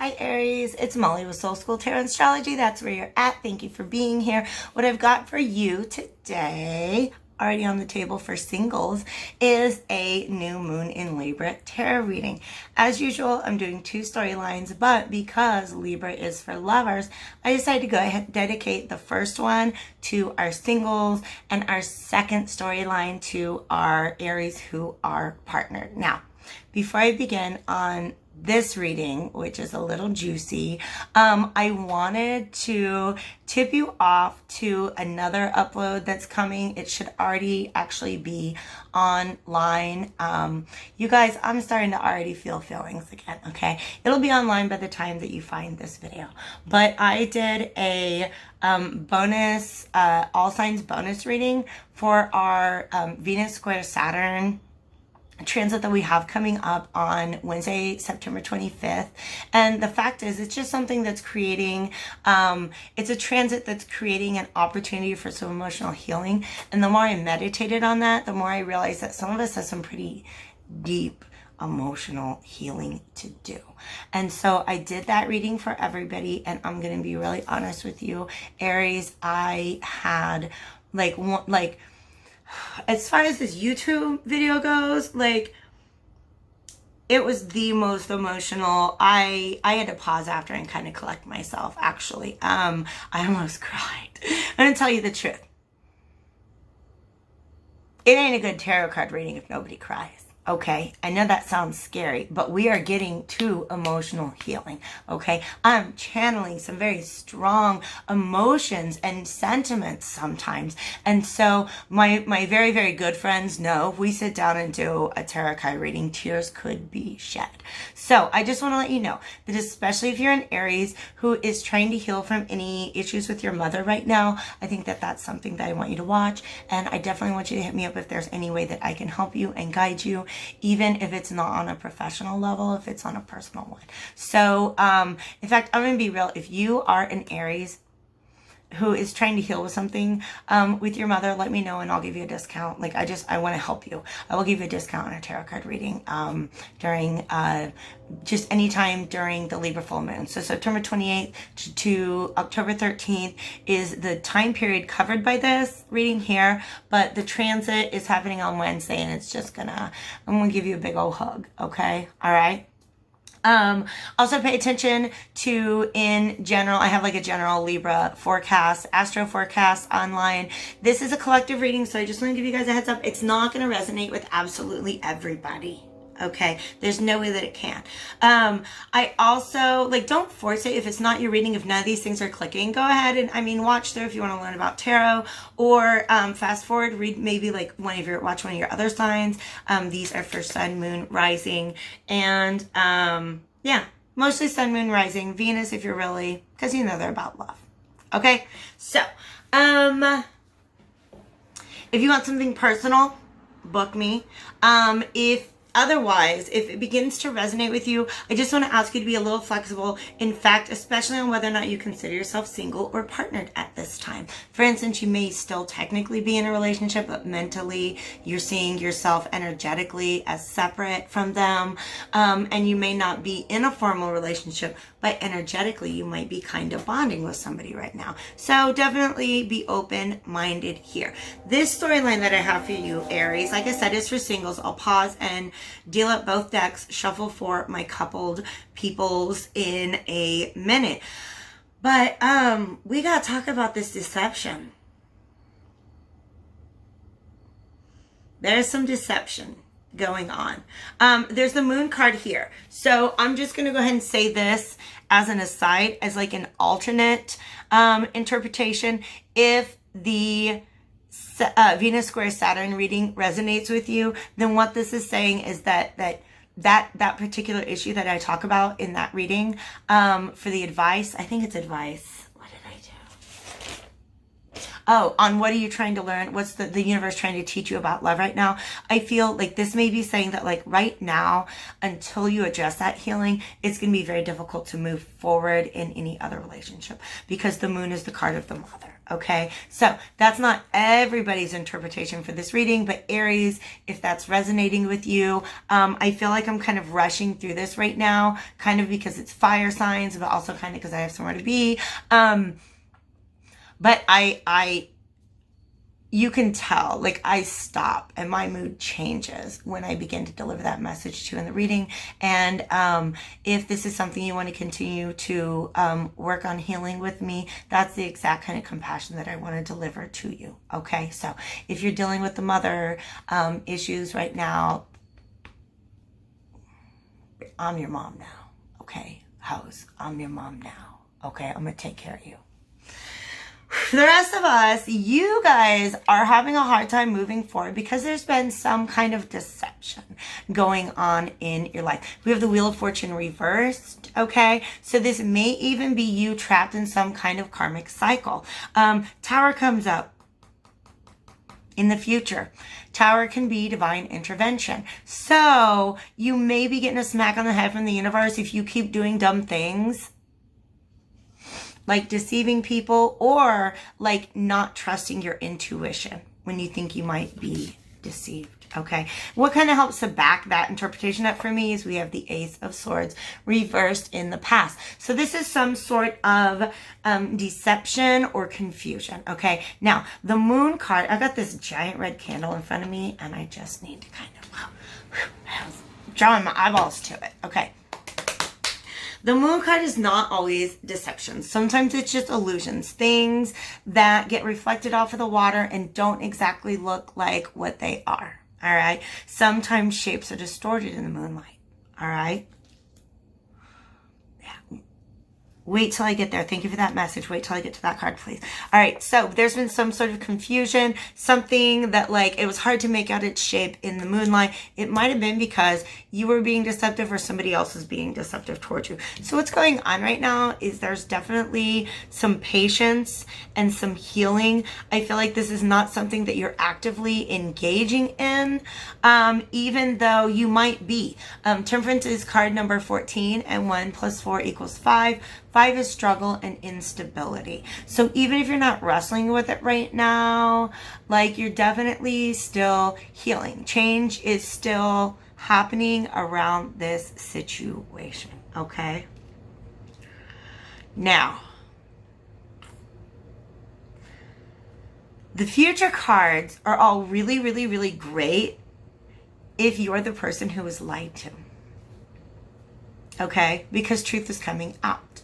Hi Aries, it's Molly with Soul School Tarot and Astrology. That's where you're at. Thank you for being here. What I've got for you today, already on the table for singles, is a new moon in Libra tarot reading. As usual, I'm doing two storylines, but because Libra is for lovers, I decided to go ahead and dedicate the first one to our singles and our second storyline to our Aries who are partnered. Now, before I begin on this reading, which is a little juicy, I wanted to tip you off to another upload that's coming. It should already actually be online. You guys, I'm starting to already feel feelings again, okay? It'll be online by the time that you find this video. But I did a bonus, all signs bonus reading for our Venus square Saturn transit that we have coming up on Wednesday, September 25th. And the fact is, it's just something that's creating, it's a transit that's creating an opportunity for some emotional healing. And the more I meditated on that, the more I realized that some of us have some pretty deep emotional healing to do. And so I did that reading for everybody. And I'm going to be really honest with you, Aries, I had as far as this YouTube video goes, it was the most emotional. I had to pause after and kind of collect myself, actually. I almost cried. I'm going to tell you the truth. It ain't a good tarot card reading if nobody cries. Okay, I know that sounds scary, but we are getting to emotional healing, okay? I'm channeling some very strong emotions and sentiments sometimes. And so my very, very good friends know if we sit down and do a tarot card reading, tears could be shed. So I just want to let you know that especially if you're an Aries who is trying to heal from any issues with your mother right now, I think that that's something that I want you to watch. And I definitely want you to hit me up if there's any way that I can help you and guide you, even if it's not on a professional level, if it's on a personal one. So, in fact, I'm going to be real. If you are an Aries who is trying to heal with something with your mother, let me know and I'll give you a discount. I want to help you. I will give you a discount on a tarot card reading during just any time during the Libra full moon. So September 28th to October 13th is the time period covered by this reading here, but the transit is happening on Wednesday and it's just I'm gonna give you a big old hug, okay? All right? Also pay attention to, in general, I have a general Libra forecast, astro forecast online. This is a collective reading, so I just want to give you guys a heads up. It's not going to resonate with absolutely everybody. Okay, there's no way that it can. I also, don't force it if it's not your reading. If none of these things are clicking, go ahead and, watch through if you want to learn about tarot, or fast forward, read maybe watch one of your other signs. These are for sun, moon, rising, and yeah, mostly sun, moon, rising, Venus if you're really, because they're about love. Okay, so if you want something personal, book me. Otherwise, if it begins to resonate with you, I just want to ask you to be a little flexible. In fact, especially on whether or not you consider yourself single or partnered at this time. For instance, you may still technically be in a relationship, but mentally you're seeing yourself energetically as separate from them. And you may not be in a formal relationship, but energetically you might be kind of bonding with somebody right now. So definitely be open-minded here. This storyline that I have for you, Aries, like I said, is for singles. I'll pause and deal up both decks, shuffle for my coupled peoples in a minute. But we got to talk about this deception. There's some deception going on. There's the moon card here. So I'm just going to go ahead and say this as an aside, as an alternate interpretation. If the Venus square Saturn reading resonates with you, then what this is saying is that particular issue that I talk about in that reading, for the advice, I think it's advice. What did I do? Oh, on what are you trying to learn? What's the universe trying to teach you about love right now? I feel like this may be saying that like right now, until you address that healing, it's going to be very difficult to move forward in any other relationship because the moon is the card of the mother. Okay, so that's not everybody's interpretation for this reading, but Aries, if that's resonating with you, I feel like I'm kind of rushing through this right now, kind of because it's fire signs, but also kind of because I have somewhere to be. But you can tell, like I stop and my mood changes when I begin to deliver that message to you in the reading. And if this is something you want to continue to work on healing with me, that's the exact kind of compassion that I want to deliver to you. Okay, so if you're dealing with the mother issues right now, I'm your mom now. Okay, house, I'm your mom now. Okay, I'm going to take care of you. For the rest of us, you guys are having a hard time moving forward because there's been some kind of deception going on in your life. We have the Wheel of Fortune reversed, okay? So this may even be you trapped in some kind of karmic cycle. Tower comes up in the future. Tower can be divine intervention. So you may be getting a smack on the head from the universe if you keep doing dumb things, like deceiving people or like not trusting your intuition when you think you might be deceived. Okay, what kind of helps to back that interpretation up for me is we have the Ace of Swords reversed in the past. So this is some sort of deception or confusion. Okay, now the Moon card, I got this giant red candle in front of me and I just need to kind of drawing my eyeballs to it. Okay. The Moon card is not always deception. Sometimes it's just illusions, things that get reflected off of the water and don't exactly look like what they are. All right. Sometimes shapes are distorted in the moonlight. All right. Yeah. Wait till I get there. Thank you for that message. Wait till I get to that card, please. All right. So there's been some sort of confusion, something that like it was hard to make out its shape in the moonlight. It might have been because you were being deceptive or somebody else is being deceptive towards you. So what's going on right now is there's definitely some patience and some healing. I feel like this is not something that you're actively engaging in, even though you might be. Temperance is card number 14 and 1 + 4 = 5. 5 is struggle and instability. So even if you're not wrestling with it right now, like you're definitely still healing. Change is still happening around this situation, okay? Now, the future cards are all really, really, really great if you're the person who was lied to, okay? Because truth is coming out.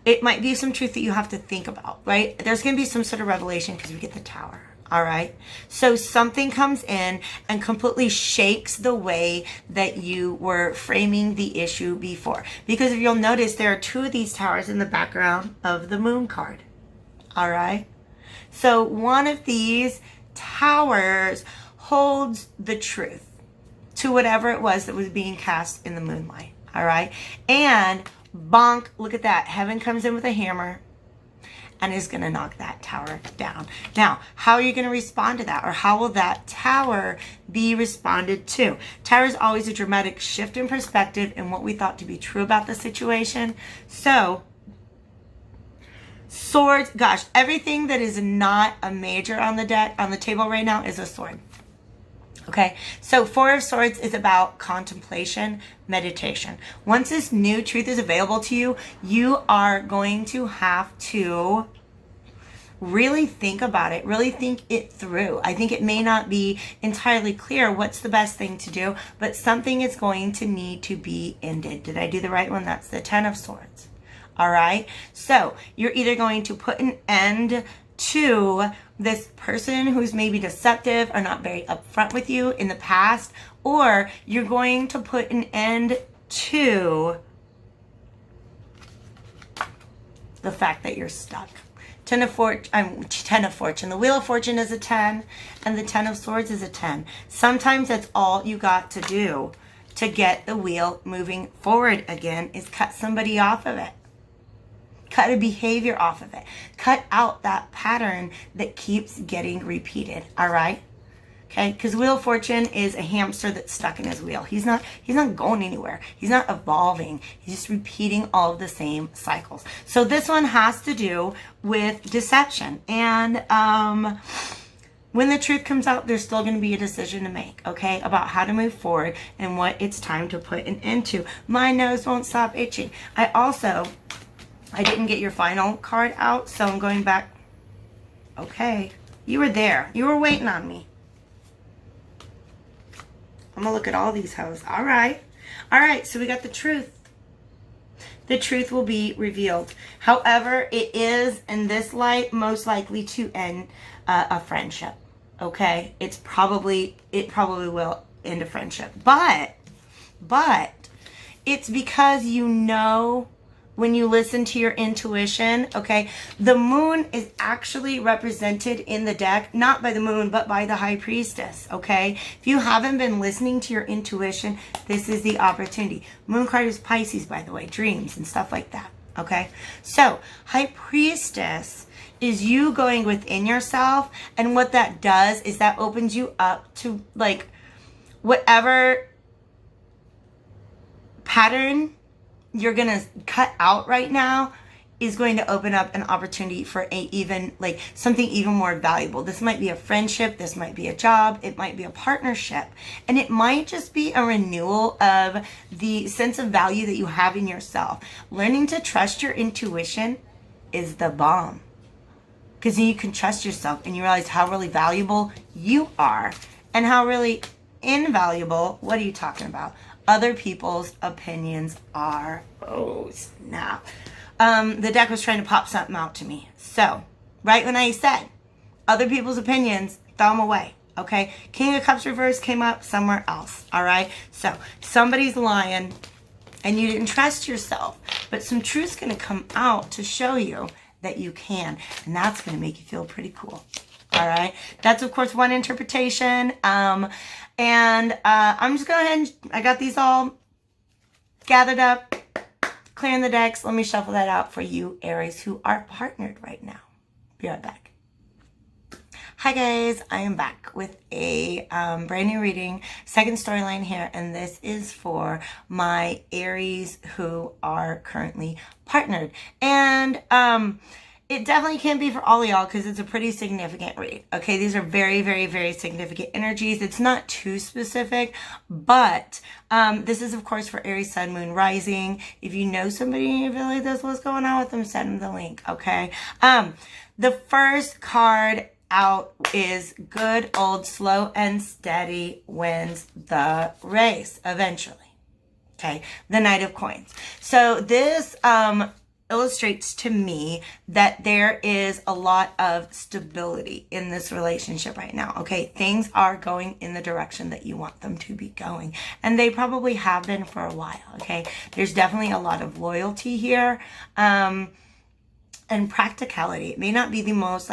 It might be some truth that you have to think about, right? There's going to be some sort of revelation because we get the Tower, all right? So something comes in and completely shakes the way that you were framing the issue before. Because if you'll notice, there are 2 of these towers in the background of the Moon card, all right? So one of these towers holds the truth to whatever it was that was being cast in the moonlight, all right? And bonk, look at that. Heaven comes in with a hammer and is going to knock that tower down. Now, how are you going to respond to that? Or how will that tower be responded to? Tower is always a dramatic shift in perspective and what we thought to be true about the situation. So, swords, gosh, everything that is not a major on the deck, on the table right now is a sword. Okay, so 4 of Swords is about contemplation, meditation. Once this new truth is available to you, you are going to have to really think about it, really think it through. I think it may not be entirely clear what's the best thing to do, but something is going to need to be ended. Did I do the right one? That's the 10 of Swords. All right, so you're either going to put an end to this person who's maybe deceptive or not very upfront with you in the past, or you're going to put an end to the fact that you're stuck. 10 of Fortune. The Wheel of Fortune is a 10 and the 10 of Swords is a 10. Sometimes that's all you got to do to get the wheel moving forward again is cut somebody off of it. Cut a behavior off of it. Cut out that pattern that keeps getting repeated, all right? Okay, because Wheel of Fortune is a hamster that's stuck in his wheel. He's not going anywhere. He's not evolving. He's just repeating all of the same cycles. So this one has to do with deception. And when the truth comes out, there's still going to be a decision to make, okay, about how to move forward and what it's time to put an end to. My nose won't stop itching. I didn't get your final card out, so I'm going back. Okay, you were there. You were waiting on me. I'm going to look at all these hoes. All right. All right, so we got the truth. The truth will be revealed. However, it is, in this light, most likely to end a friendship. Okay? it probably will end a friendship. But it's because you know when you listen to your intuition, okay? The moon is actually represented in the deck, not by the moon, but by the high priestess, okay? If you haven't been listening to your intuition, this is the opportunity. Moon card is Pisces, by the way, dreams and stuff like that, okay? So, high priestess is you going within yourself, and what that does is that opens you up to, like, whatever pattern you're going to cut out right now is going to open up an opportunity for something even more valuable. This might be a friendship. This might be a job. It might be a partnership. And it might just be a renewal of the sense of value that you have in yourself. Learning to trust your intuition is the bomb. Because then you can trust yourself and you realize how really valuable you are and how really invaluable, what are you talking about? Other people's opinions are. Oh, snap. The deck was trying to pop something out to me. So, right when I said other people's opinions, throw them away, okay? King of Cups reverse came up somewhere else, all right? So, somebody's lying and you didn't trust yourself. But some truth's going to come out to show you that you can. And that's going to make you feel pretty cool. All right. That's, of course, one interpretation. I'm just going ahead and I got these all gathered up, clearing the decks. Let me shuffle that out for you, Aries, who are partnered right now. Be right back. Hi, guys. I am back with a brand new reading, second storyline here, and this is for my Aries who are currently partnered. And it definitely can be for all of y'all because it's a pretty significant read. Okay, these are very, very, very significant energies. It's not too specific, but this is, of course, for Aries, Sun, Moon, Rising. If you know somebody and you feel like this, what's going on with them, send them the link, okay? The first card out is good old slow and steady wins the race eventually. Okay, the Knight of Coins. So this illustrates to me that there is a lot of stability in this relationship right now. Okay, things are going in the direction that you want them to be going, and they probably have been for a while. Okay, there's definitely a lot of loyalty here and practicality. It may not be the most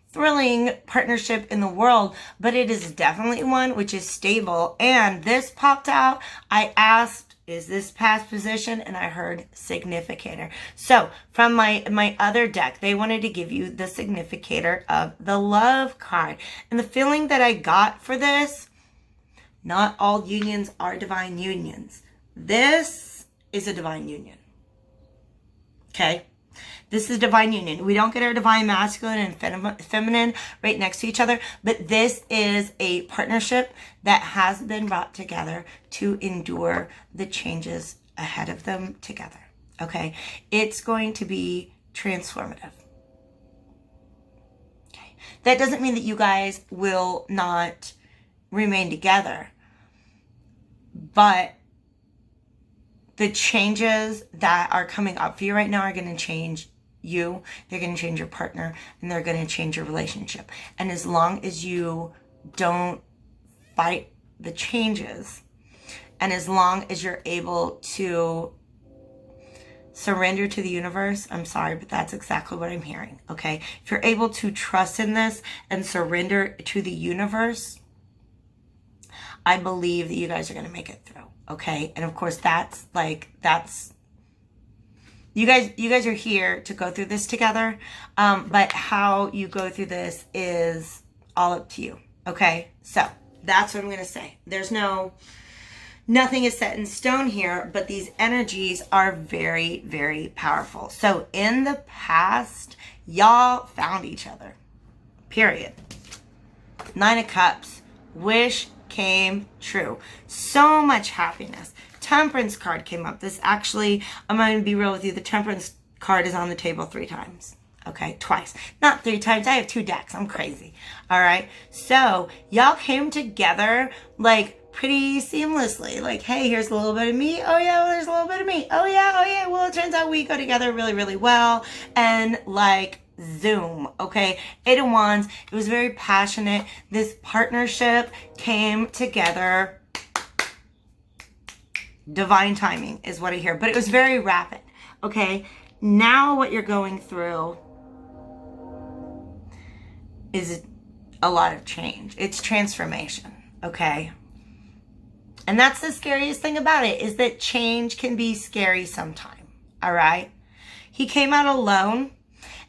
thrilling partnership in the world, but it is definitely one which is stable. And this popped out. I asked, is this past position? And I heard significator. So from my other deck, they wanted to give you the significator of the love card. And the feeling that I got for this, not all unions are divine unions. This is a divine union. Okay? This is divine union. We don't get our divine masculine and feminine right next to each other, but this is a partnership that has been brought together to endure the changes ahead of them together. Okay? It's going to be transformative. Okay? That doesn't mean that you guys will not remain together, but the changes that are coming up for you right now are going to change you, they're going to change your partner, and they're going to change your relationship. And as long as you don't fight the changes, and as long as you're able to surrender to the universe, I'm sorry, but that's exactly what I'm hearing, okay? If you're able to trust in this and surrender to the universe, I believe that you guys are going to make it through, okay? And of course, that's You guys are here to go through this together, but how you go through this is all up to you, okay? So that's what I'm going to say. There's nothing is set in stone here, but these energies are very, very powerful. So in the past, y'all found each other, period. 9 of Cups, wish came true. So much happiness. Temperance card came up. This actually, I'm going to be real with you. The Temperance card is on the table 3 times. Okay, twice. Not 3 times. I have 2 decks. I'm crazy. All right. So y'all came together like pretty seamlessly. Like, hey, here's a little bit of me. Oh yeah, well, there's a little bit of me. Oh yeah. Well, it turns out we go together really, really well. And like, Zoom. Okay. 8 of Wands. It was very passionate. This partnership came together. Divine timing is what I hear, but it was very rapid. Okay. Now what you're going through is a lot of change. It's transformation. Okay. And that's the scariest thing about it, is that change can be scary sometime. All right. He came out alone.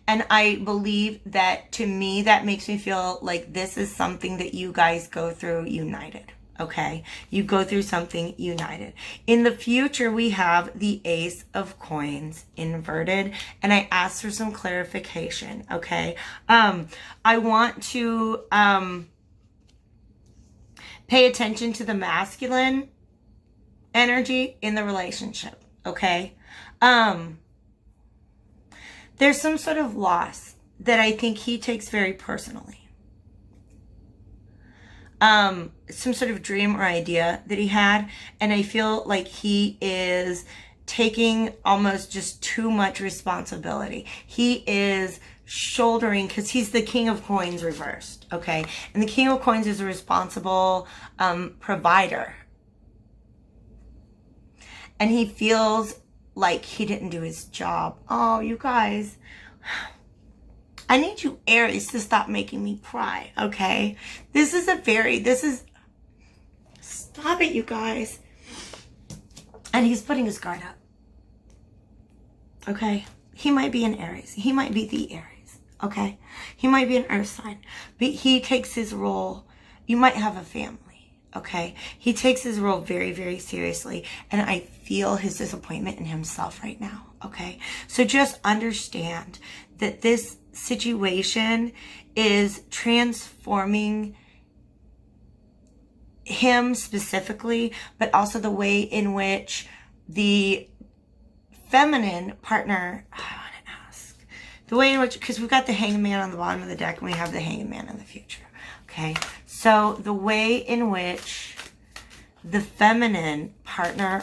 And I believe that, to me, that makes me feel like this is something that you guys go through united. Okay. You go through something united. In the future, we have the Ace of Coins inverted. And I asked for some clarification. Okay. I want to pay attention to the masculine energy in the relationship. Okay. There's some sort of loss that I think he takes very personally. Some sort of dream or idea that he had. And I feel like he is taking almost just too much responsibility. He is shouldering, because he's the King of Coins reversed. Okay. And the King of Coins is a responsible provider. And he feels like he didn't do his job. Oh, you guys. I need you Aries to stop making me cry, okay? Stop it, you guys. And he's putting his guard up. Okay? He might be an Aries. He might be the Aries, okay? He might be an earth sign. But he takes his role. You might have a family. Okay, he takes his role very, very seriously, and I feel his disappointment in himself right now. Okay, so just understand that this situation is transforming him specifically, but also the way in which the feminine partner, I want to ask, the way in which, because we've got the Hanged Man on the bottom of the deck, and we have the Hanged Man in the future. Okay, so the way in which the feminine partner,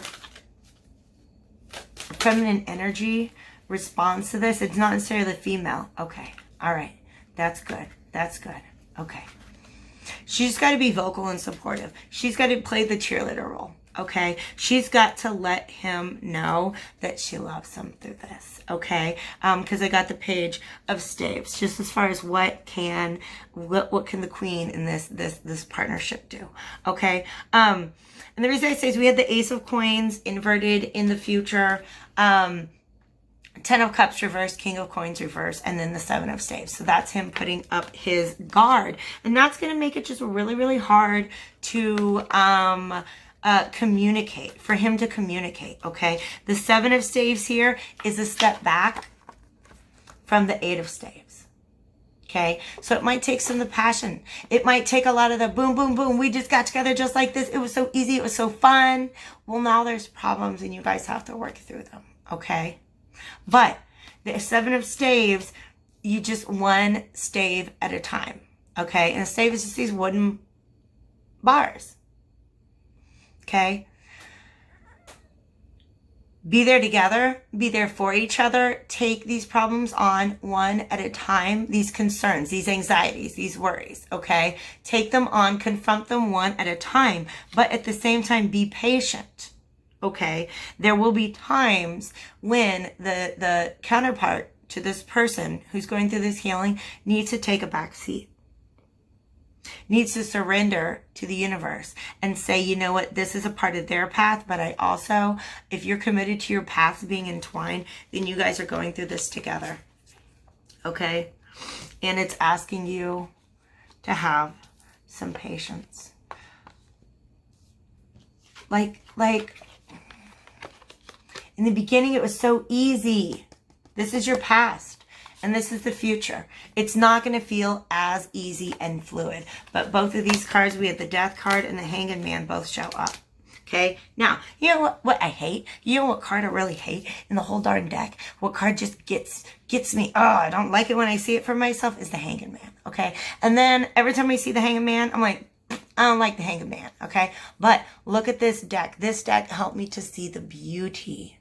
feminine energy responds to this, it's not necessarily the female. Okay, all right, that's good. That's good. Okay. She's got to be vocal and supportive. She's got to play the cheerleader role. Okay. She's got to let him know that she loves him through this. Okay. Cause I got the Page of Staves, just as far as what can the Queen in this partnership do? Okay. And the reason I say is we had the Ace of Coins inverted in the future. 10 of Cups reversed, King of Coins reversed, and then the 7 of Staves. So that's him putting up his guard. And that's going to make it just really, really hard to communicate, for him to communicate, okay? The 7 of Staves here is a step back from the 8 of Staves, okay? So it might take some of the passion. It might take a lot of the boom, boom, boom. We just got together just like this. It was so easy. It was so fun. Well, now there's problems and you guys have to work through them, okay? But the 7 of Staves, you just one stave at a time, okay? And a stave is just these wooden bars, okay? Be there together. Be there for each other. Take these problems on one at a time. These concerns, these anxieties, these worries, okay? Take them on, confront them one at a time. But at the same time, be patient. Okay, there will be times when the counterpart to this person who's going through this healing needs to take a back seat. needs to surrender to the universe and say, you know what, this is a part of their path, but I also, if you're committed to your paths being entwined, then you guys are going through this together. Okay? And it's asking you to have some patience. Like, in the beginning, it was so easy. This is your past, and this is the future. It's not going to feel as easy and fluid. But both of these cards, we have the Death card and the Hanged Man, both show up. Okay? Now, you know what I hate? You know what card I really hate in the whole darn deck? What card just gets me, oh, I don't like it when I see it for myself, is the Hanged Man. Okay? And then every time I see the Hanged Man, I'm like, I don't like the Hanged Man. Okay? But look at this deck. This deck helped me to see the beauty.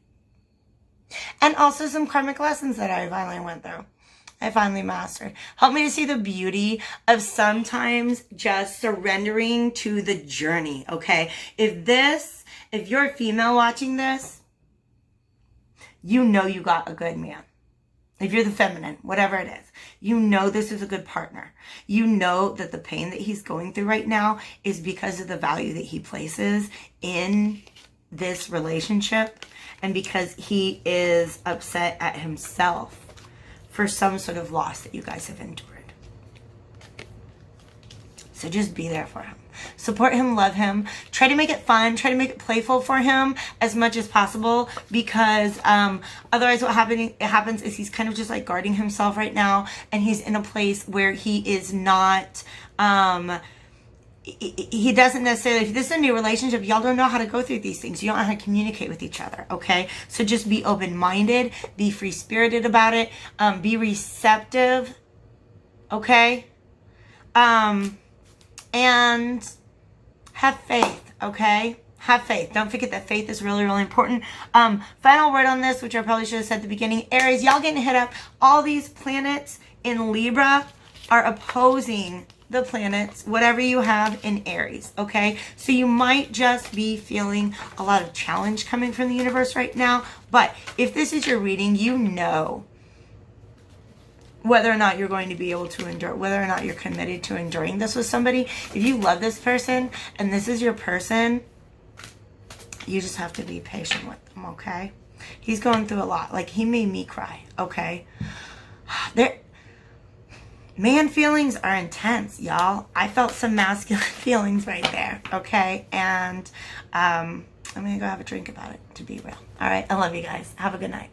And also some karmic lessons that I finally went through. I finally mastered. Helped me to see the beauty of sometimes just surrendering to the journey, okay? If you're a female watching this, you know you got a good man. If you're the feminine, whatever it is, you know this is a good partner. You know that the pain that he's going through right now is because of the value that he places in this relationship, and because he is upset at himself for some sort of loss that you guys have endured. So just be there for him. Support him, love him. Try to make it fun. Try to make it playful for him as much as possible, because otherwise what happens is he's kind of just like guarding himself right now, and he's in a place where he is not... he doesn't necessarily, if this is a new relationship, y'all don't know how to go through these things. You don't know how to communicate with each other, okay? So just be open-minded, be free-spirited about it, be receptive, okay? And have faith, okay? Have faith. Don't forget that faith is really, really important. Final word on this, which I probably should have said at the beginning. Aries, y'all getting hit up. All these planets in Libra are opposing the planets, whatever you have in Aries, okay? So you might just be feeling a lot of challenge coming from the universe right now. But if this is your reading, you know whether or not you're going to be able to endure, whether or not you're committed to enduring this with somebody. If you love this person and this is your person, you just have to be patient with them, okay? He's going through a lot. Like, he made me cry, okay? Man feelings are intense, y'all. I felt some masculine feelings right there, okay? And I'm going to go have a drink about it, to be real. All right, I love you guys. Have a good night.